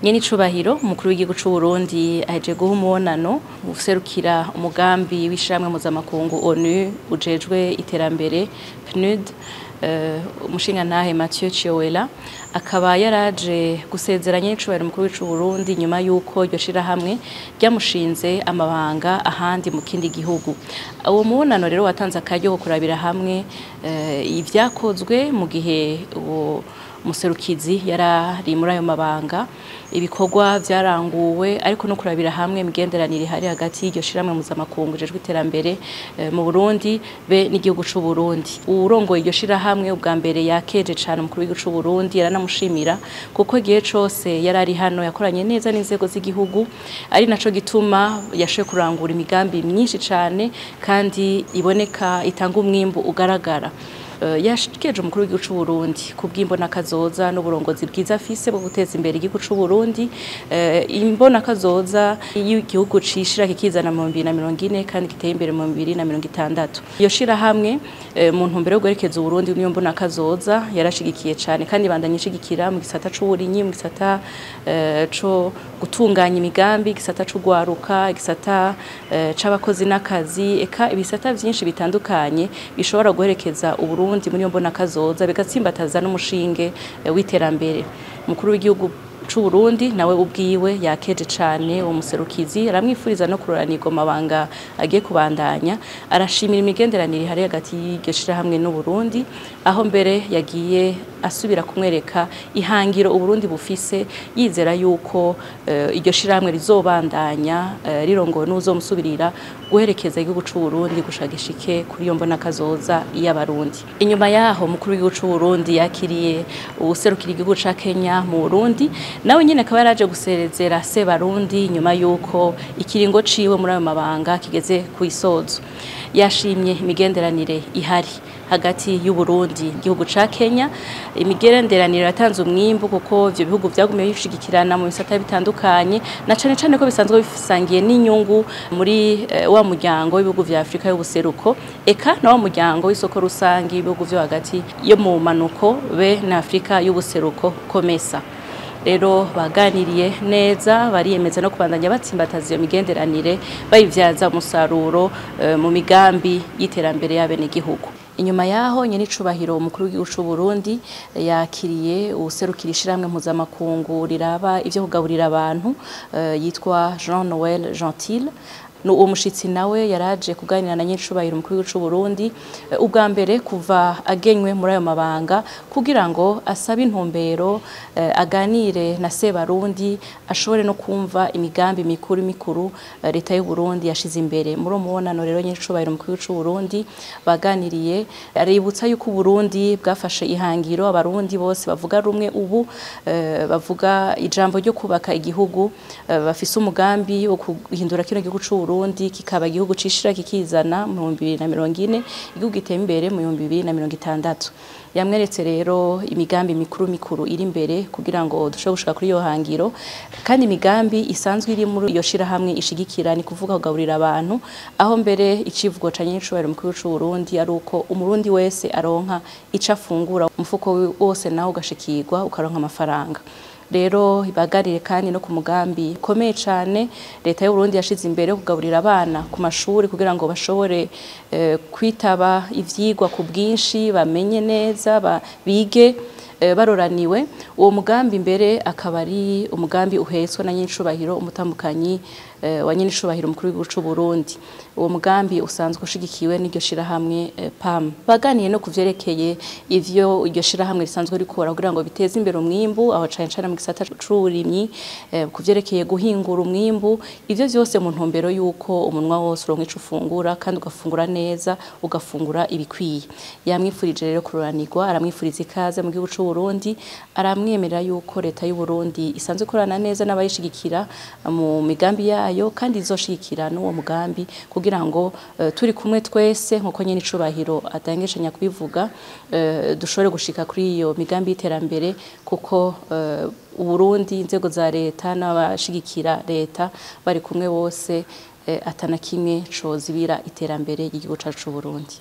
Nyene icubahiro umukuru w'igihugu c'u Burundi aheje guha umubonano userukira umugambi w'ishiramwe mpuzamakungu ONU ujejwe iterambere PNUD, umushingantahe Mathieu Chiowela akaba yaraje gusezera nyene icubahiro umukuru w'u Burundi nyuma yuko iryo shirahamwe ryamushinze amabanga ahandi mu kindi gihugu. Uwo mubonano rero watanze akaryo ko kurabira hamwe ivyakozwe mu gihe uwo muserukizi yarari muri ayo mabanga, ibikorwa vyaranguwe ariko no kurabira hamwe imigenderanire hari hagati y'iryo shiramwe mpuzamakungu ujejwe iterambere mu Burundi be n'igihugu c'u Burundi. Uwurongoye iryo shirahamwe ubwa mbere yakeje cane umukuru w'igihugu c'u Burundi yaranamushimira kuko igihe cose yarari hano yakoranye neza n'inzego z'igihugu, ari naco gituma yashoboye kurangura imigambi myinshi cane kandi iboneka itanga umwimbu ugaragara. Yashikeje umukuru w'igihugu c'u Burundi kubw'imbona kazoza n'uburongozi bwiza afise bwo guteza imbere igihugu c'u Burundi, imbona kazoza y'igihugu cishira kikizana mu 2040 kandi giteye imbere mu 2060. Iyo shira hamwe mu ntumbero yo guherekeza Burundi niyo mbona kazoza yarashigikiye cane kandi bandanyishigikira mu gisata c'uburinyi, mu gisata co gutunganya imigambi, gisata co gwaruka, gisata c'abakozi n'akazi, eka ibisata vyinshi bitandukanye bishobora guherekeza Burundi muri mbona kazoza bigatsimbataza n'umushinge w'iterambere. Umukuru w'igihugu c'u Burundi nawe ubwiwe yakeje cane uwo muserukizi, aramwifuriza no kuroranirwa amabanga agiye kubandanya, arashimira imigenderanire hari hagati y'iryo shirahamwe n'u Burundi, aho mbere yagiye asubira kumwereka ihangiro Uburundi bufise, yizera yuko iryo shirahamwe rizobandanya rirongowe n'uzomusubirira guherekeza igihugu c'u Burundi gushagishike kuri iyo mbona kazoza y'abarundi. Inyuma yaho umukuru w'igihugu c'u Burundi yakiriye uwuserukira igihugu ca Kenya mu Burundi, nawe nyene akaba yaraje guserezera Sebarundi nyuma yuko ikiringo ciwe muri ayo mabanga kigeze kw'isozo. Yashimye imigenderanire ihari hagati y'u Burundi igihugu ca Kenya, imigenderanire yatanze umwimbu kuko ivyo bihugu vyagumye bishigikirana mu bisata bitandukanye, na cane cane ko bisanzwe bisangiye n'inyungu muri wa muryango w'ibihugu vya Afrika y'ubuseruko, eka na wa muryango w'isoko rusangi ibihugu vyo hagati yo mu manuko be na Afrika y'ubuseruko COMESA. Rero baganiriye neza, bariyemeza no kubandanya batsimbataza iyo migenderanire bayivyaza umusaruro mu migambi y'iterambere y'abene gihugu. Inyuma yaho nyene icubahiro umukuru w'igihugu c'u Burundi yakiriye uwuserukira ishiramwe mpuzamakungu riraba ivyo kugaburira abantu yitwa Jean Noel Gentil. Uwo mushitsi nawe yaraje kuganira na nyicubahiro umukuru w'igihugu c'u Burundi ubwa mbere kuva agenywe muri ayo mabanga kugira ngo asabe intumbero, aganire na Sebarundi, ashobore no kumva imigambi mikuru leta y'u Burundi yashize imbere. Muri uwo mubonano rero nyicubahiro umukuru w'igihugu c'u Burundi baganiriye, aributsa yuko Burundi bwafashe ihangiro, abarundi bose bavuga rumwe ubu bavuga ijambo ryo kubaka igihugu, bafise umugambi wo guhindura kino gihugu c'u Burundi kikaba igihugu cishira kikizana mu 2040, igihugu giteye imbere mu 2060. Yamweretse rero imigambi mikuru iri imbere kugira ngo dushobore gushika kuri iyo hangiro, kandi imigambi isanzwe iri muri iyo shirahamwe ishigikira ni kuvuga kugaburira abantu, aho mbere icivugo ca nyicubahiro umukuru w'igihugu c'u Burundi ari uko umurundi wese aronka ico afungura, umufuko wose nawo ugashikirwa ukaronka amafaranga. Rero ibagarire kandi no ku mugambi ukomeye cane leta y'u Burundi yashize imbere yo kugaburira abana ku mashuri kugira ngo bashobore kwitaba ivyigwa ku bwinshi, bamenye neza, bige baroraniwe. Uwo mugambi mbere akaba ari umugambi uhetswe na nyicubahiro umutambukanyi wa nyicubahiro umukuru w'igihugu c'u Burundi. Uwo mugambi usanzwe ushigikiwe n'iryo shirahamwe PAM. Baganiye no kuvyerekeye ivyo iryo shirahamwe risanzwe rikora kugira ngo biteze imbere umwimbu, aho cane cane mu gisata c'uburimyi, kuvyerekeye guhingura umwimbu, ivyo vyose mu ntumbero yuko umunwa wose uronka ico ufungura kandi ugafungura neza, ugafungura ibikwiye. Yamwifurije rero kuroranirwa, aramwifuriza ikaze mu gihugu c'u Burundi, aramwemerera yuko leta y'u Burundi isanzwe ikorana neza n'abayishigikira mu migambi yayo kandi izoshigikira n'uwo mugambi kugira ngo turi kumwe twese nkuko nyene icubahiro atangishanya kubivuga, dushobore gushika kuri iyo migambi y'iterambere kuko Uburundi inzego za leta n'abashigikira leta bari kumwe bose atana kimwe cozibira iterambere y'igihugu cacu c'u Burundi.